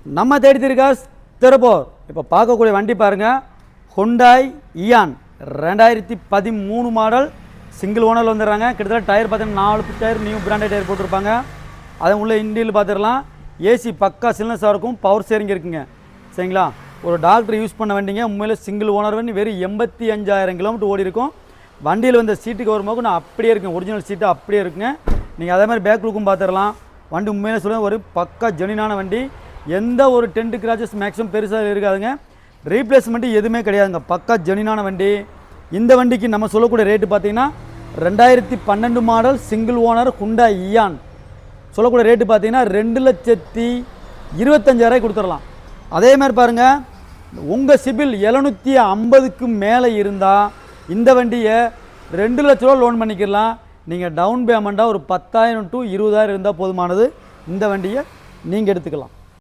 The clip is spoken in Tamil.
நம்ம தேடித்திருக்கா திருப்பூர். இப்போ பார்க்கக்கூடிய வண்டி பாருங்கள், ஹுண்டாய் இயான் 2013 மாடல், சிங்கிள் ஓனரில் வந்துடுறாங்க. கிட்டத்தட்ட டயர் பார்த்தீங்கன்னா 4 டயர் நியூ பிராண்டட் டயர் போட்டிருப்பாங்க. அதை உள்ள இண்டியில் பார்த்துடலாம். ஏசி பக்கா சில்னஸாக இருக்கும், பவர் ஸ்டேரிங் இருக்குங்க. சரிங்களா, ஒரு டாக்டர் யூஸ் பண்ண வண்டிங்க. உண்மையில் சிங்கிள் ஓனர் வண்டி, வெறும் 85,000 கிலோமீட்டர் ஓடி இருக்கும். வண்டியில் வந்த சீட்டுக்கு வரும்போது நான் அப்படியே இருக்குங்க, ஒரிஜினல் சீட்டு அப்படியே இருக்குங்க. நீங்கள் அதே மாதிரி பேக் லுக்கும் பார்த்துடலாம். வண்டி உண்மையிலே சொல்லுங்கள் ஒரு பக்கா ஜெனினான வண்டி. எந்த ஒரு டென்ட் கிராச்சஸ் மேக்ஸிமம் பெருசாக இருக்காதுங்க. ரீப்ளேஸ்மெண்ட்டு எதுவுமே கிடையாதுங்க, பக்கா ஜெனினான வண்டி. இந்த வண்டிக்கு நம்ம சொல்லக்கூடிய ரேட்டு பார்த்தீங்கன்னா 2012 model single owner Hyundai Eon சொல்லக்கூடிய ரேட்டு பார்த்தீங்கன்னா 2,25,000 கொடுத்துடலாம். அதே மாதிரி பாருங்கள், உங்கள் சிபில் 750க்கு மேலே இருந்தால் இந்த வண்டியை 2 லட்ச ரூபா லோன் பண்ணிக்கலாம். நீங்கள் டவுன் பேமெண்ட்டாக ஒரு 10,000 to 20,000 இருந்தால் போதுமானது. இந்த வண்டியை நீங்கள் எடுத்துக்கலாம்.